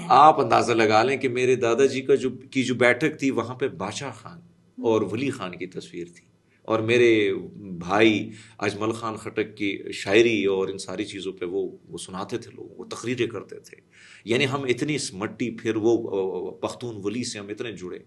آپ اندازہ لگا لیں کہ میرے دادا جی کی جو بیٹھک تھی وہاں پہ بادشاہ خان اور ولی خان کی تصویر تھی، اور میرے بھائی اجمل خان خٹک کی شاعری اور ان ساری چیزوں پہ وہ سناتے تھے، لوگوں کو تقریریں کرتے تھے. یعنی ہم اتنی اس مٹی، پھر وہ پختون ولی سے ہم اتنے جڑے،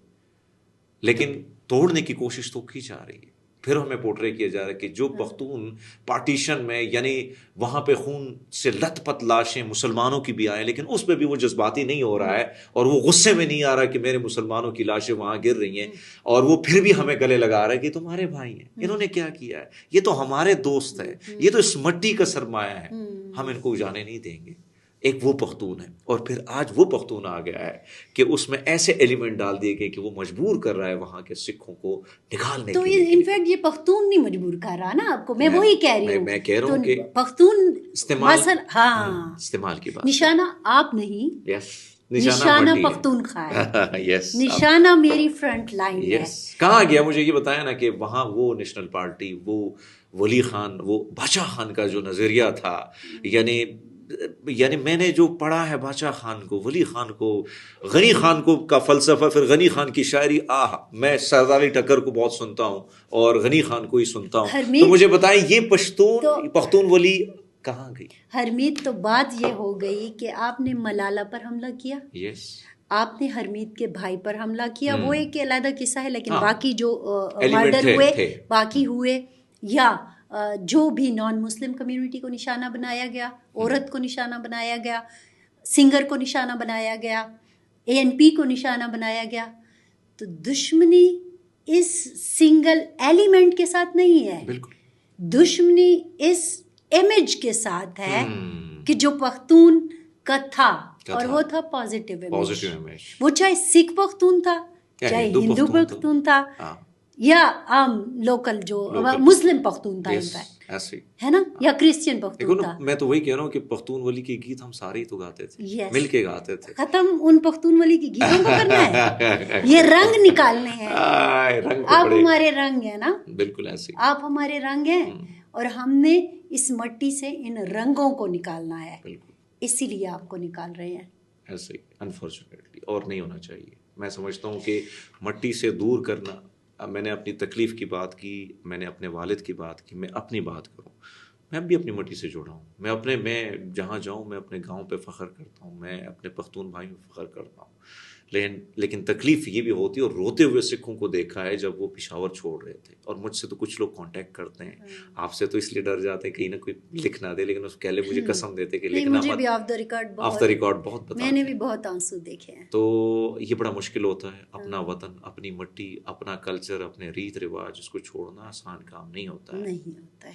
لیکن توڑنے کی کوشش تو کی جا رہی ہے. پھر ہمیں پورٹرے کیا جا رہا ہے کہ جو پختون پارٹیشن میں، یعنی وہاں پہ خون سے لت پت لاشیں مسلمانوں کی بھی آئیں، لیکن اس پہ بھی وہ جذباتی نہیں ہو رہا ہے، اور وہ غصے میں نہیں آ رہا کہ میرے مسلمانوں کی لاشیں وہاں گر رہی ہیں، اور وہ پھر بھی ہمیں گلے لگا رہا ہے کہ تمہارے بھائی ہیں، انہوں نے کیا کیا ہے، یہ تو ہمارے دوست ہے، یہ تو اس مٹی کا سرمایہ ہے، ہم ان کو جانے نہیں دیں گے. ایک وہ پختون ہے، اور پھر آج وہ پختون آ گیا ہے کہ اس میں ایسے ایلیمنٹ ڈال دیے گئے کہ وہ مجبور کر رہا ہے وہاں کے سکھوں کو نکالنے کے لیے. تو انفیکٹ یہ پختون نہیں مجبور کر رہا نا آپ کو، میں وہی کہہ رہی ہوں. میں کہہ رہا ہوں کہ پختون استعمال کی بات، نشانہ آپ نہیں، یس، نشانہ پختونخوا ہے، نشانہ میری فرنٹ لائن ہے. کہاں گیا مجھے یہ بتایا نا کہ وہاں وہ نیشنل پارٹی، وہ ولی خان، وہ بادشاہ خان کا جو نظریہ تھا، یعنی میں نے جو پڑھا ہے بادشاہ خان کو، ولی خان کو، غنی خان کو کا فلسفہ، پھر غنی خان کی شاعری، میں سردار علی ٹکر کو بہت سنتا ہوں اور غنی خان کو ہی سنتا ہوں. تو مجھے بتائیں یہ پختون ولی کہاں گئی؟ ہرمیت تو بات یہ ہو گئی کہ آپ نے ملالہ پر حملہ کیا، یس، آپ نے ہرمیت کے بھائی پر حملہ کیا، وہ ایک علیحدہ قصہ ہے، لیکن باقی جو مرڈر ہوئے، باقی ہوئے، یا جو بھی نان مسلم کمیونٹی کو نشانہ بنایا گیا، عورت کو نشانہ بنایا گیا، سنگر کو نشانہ بنایا گیا، ANP کو نشانہ بنایا گیا. تو دشمنی اس سنگل ایلیمنٹ کے ساتھ نہیں ہے، بالکل دشمنی اس امیج کے ساتھ ہے کہ جو پختون کا تھا، اور وہ تھا پازیٹیو امیج. وہ چاہے سکھ پختون تھا، چاہے ہندو پختون تھا، یا عام لوکل جو مسلم پختون تھا، ہے نا، یا کرسچن پختون تھا. میں تو وہی کہہ رہا ہوں کہ پختون ولی کے گیت ہم سارے ہی تو گاتے تھے، مل کے گاتے تھے. ختم ان پختون ولی کے گیتوں کو کرنا ہے، یہ رنگ نکالنے ہیں. آپ ہمارے رنگ ہیں نا، بالکل ایسے آپ ہمارے رنگ ہیں، اور ہم نے اس مٹی سے ان رنگوں کو نکالنا ہے، اسی لیے آپ کو نکال رہے ہیں. ایسے انفارچونیٹلی، اور نہیں ہونا چاہیے. میں سمجھتا ہوں کہ مٹی سے دور کرنا، میں نے اپنی تکلیف کی بات کی، میں نے اپنے والد کی بات کی، میں اپنی بات کروں، میں بھی اپنی مٹی سے جڑا ہوں. میں جہاں جاؤں میں اپنے گاؤں پہ فخر کرتا ہوں، میں اپنے پختون بھائیوں پہ فخر کرتا ہوں. لیکن تکلیف یہ بھی ہوتی ہے، اور روتے ہوئے سکھوں کو دیکھا ہے جب وہ پشاور چھوڑ رہے تھے. اور مجھ سے تو کچھ لوگ کانٹیکٹ کرتے ہیں، آپ سے تو اس لیے ڈر جاتے ہیں کہیں نہ کوئی لکھ نہ دے، لیکن اس کہلے مجھے قسم دیتے کہ لکھنا مت. آف دا ریکارڈ بہت بتاتے ہیں، میں نے بھی بہت آنسو دیکھے ہیں. تو یہ بڑا مشکل ہوتا ہے. اپنا وطن، اپنی مٹی، اپنا کلچر، اپنے ریت رواج، اس کو چھوڑنا آسان کام نہیں ہوتا ہے.